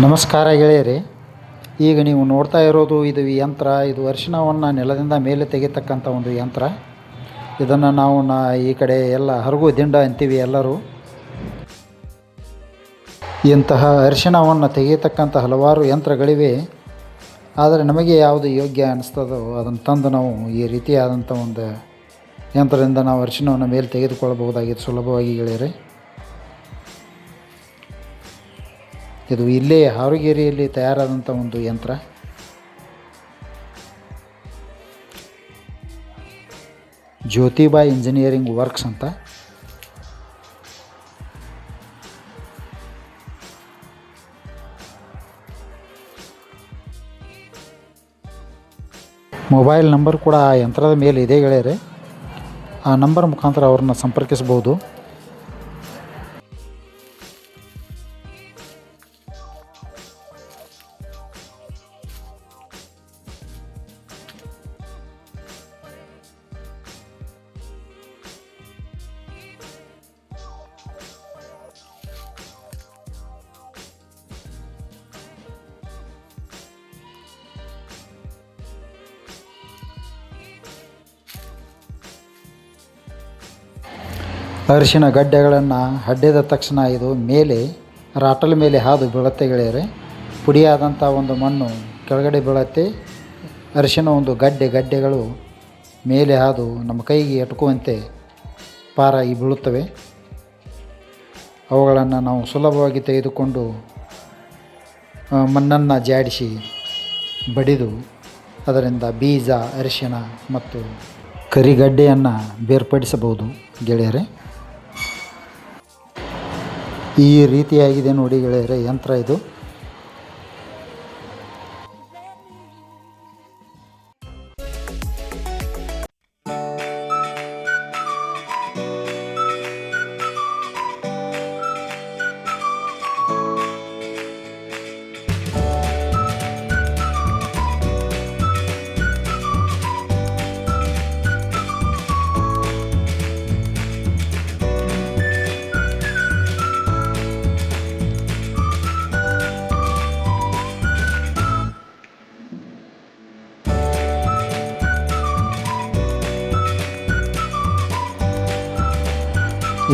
ನಮಸ್ಕಾರ ಗೆಳೆಯರೇ. ಈಗ ನೀವು ನೋಡ್ತಾ ಇರೋದು ಇದು ಯಂತ್ರ. ಇದು ಅರಿಶಿಣವನ್ನು ನೆಲದಿಂದ ಮೇಲೆ ತೆಗಿತಕ್ಕಂಥ ಒಂದು ಯಂತ್ರ. ಇದನ್ನು ನಾವು ಈ ಕಡೆ ಎಲ್ಲ ಹರಗು ದಿಂಡ ಅಂತೀವಿ ಎಲ್ಲರೂ. ಇಂತಹ ಅರಿಶಿಣವನ್ನು ತೆಗೆಯತಕ್ಕಂಥ ಹಲವಾರು ಯಂತ್ರಗಳಿವೆ. ಆದರೆ ನಮಗೆ ಯಾವುದು ಯೋಗ್ಯ ಅನ್ನಿಸ್ತದೋ ಅದನ್ನು ತಂದು ನಾವು ಈ ರೀತಿಯಾದಂಥ ಒಂದು ಯಂತ್ರದಿಂದ ನಾವು ಅರಿಶಿಣವನ್ನು ಮೇಲೆ ತೆಗೆದುಕೊಳ್ಳಬಹುದಾಗಿದೆ ಸುಲಭವಾಗಿ ಗೆಳೆಯರೇ. ಇದು ಇಲ್ಲೇ ಹಾರುಗೇರಿಯಲ್ಲಿ ತಯಾರಾದಂಥ ಒಂದು ಯಂತ್ರ. ಜ್ಯೋತಿಬಾಯಿ ಇಂಜಿನಿಯರಿಂಗ್ ವರ್ಕ್ಸ್ ಅಂತ. ಮೊಬೈಲ್ ನಂಬರ್ ಕೂಡ ಆ ಯಂತ್ರದ ಮೇಲೆ ಇದೆ ಗೆಳೆಯರೆ. ಆ ನಂಬರ್ ಮುಖಾಂತರ ಅವ್ರನ್ನ ಸಂಪರ್ಕಿಸ್ಬೋದು. ಅರಿಶಿಣ ಗಡ್ಡೆಗಳನ್ನು ಹಡ್ಡಿದ ತಕ್ಷಣ ಇದು ಮೇಲೆ ರಾಟಲ್ ಮೇಲೆ ಹಾದು ಬೀಳುತ್ತೆ ಗೆಳೆಯರೆ. ಪುಡಿಯಾದಂಥ ಒಂದು ಮಣ್ಣು ಕೆಳಗಡೆ ಬೀಳುತ್ತೆ. ಅರಿಶಿಣ ಒಂದು ಗಡ್ಡೆಗಳು ಮೇಲೆ ಹಾದು ನಮ್ಮ ಕೈಗೆ ಎಟುಕುವಂತೆ ಪಾರಾಗಿ ಬೀಳುತ್ತವೆ. ಅವುಗಳನ್ನು ನಾವು ಸುಲಭವಾಗಿ ತೆಗೆದುಕೊಂಡು ಮಣ್ಣನ್ನು ಜಾಡಿಸಿ ಬಡಿದು ಅದರಿಂದ ಬೀಜ, ಅರಿಶಿಣ ಮತ್ತು ಕರಿಗಡ್ಡೆಯನ್ನು ಬೇರ್ಪಡಿಸಬಹುದು ಗೆಳೆಯರೆ. ಈ ರೀತಿಯಾಗಿದೆ ನೋಡಿ ಗೆಳೆಯರೆ ಯಂತ್ರ ಇದು.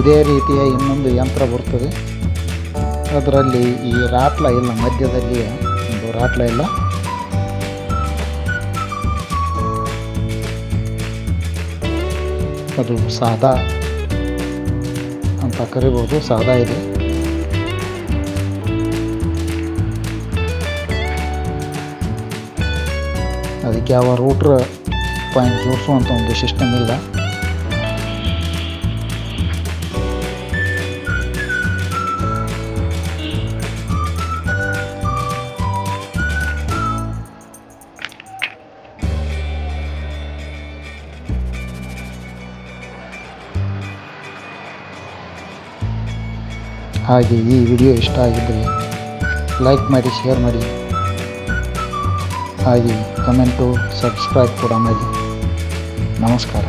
ಇದೇ ರೀತಿಯ ಇನ್ನೊಂದು ಯಂತ್ರ ಬರ್ತದೆ. ಅದರಲ್ಲಿ ಈ ರಾಟ್ಲ ಇಲ್ಲ, ಮಧ್ಯದಲ್ಲಿ ಒಂದು ರಾಟ್ಲ ಇಲ್ಲ. ಅದು ಸಾದಾ ಅಂತ ಕರಿಬೋದು, ಸಾದಾ ಇದೆ. ಅದಕ್ಕೆ ಯಾವ ರೂಟ್ರ್ ಪಾಯಿಂಟ್ ಜೋಡಿಸುವಂಥ ಒಂದು ಸಿಸ್ಟಮ್ ಇಲ್ಲ. ಹಾಗೆ ಈ ವಿಡಿಯೋ ಇಷ್ಟ ಆಗಿದ್ದರೆ ಲೈಕ್ ಮಾಡಿ, ಶೇರ್ ಮಾಡಿ, ಹಾಗೆ ಕಮೆಂಟು, ಸಬ್ಸ್ಕ್ರೈಬ್ ಕೂಡ ಮಾಡಿ. ನಮಸ್ಕಾರ.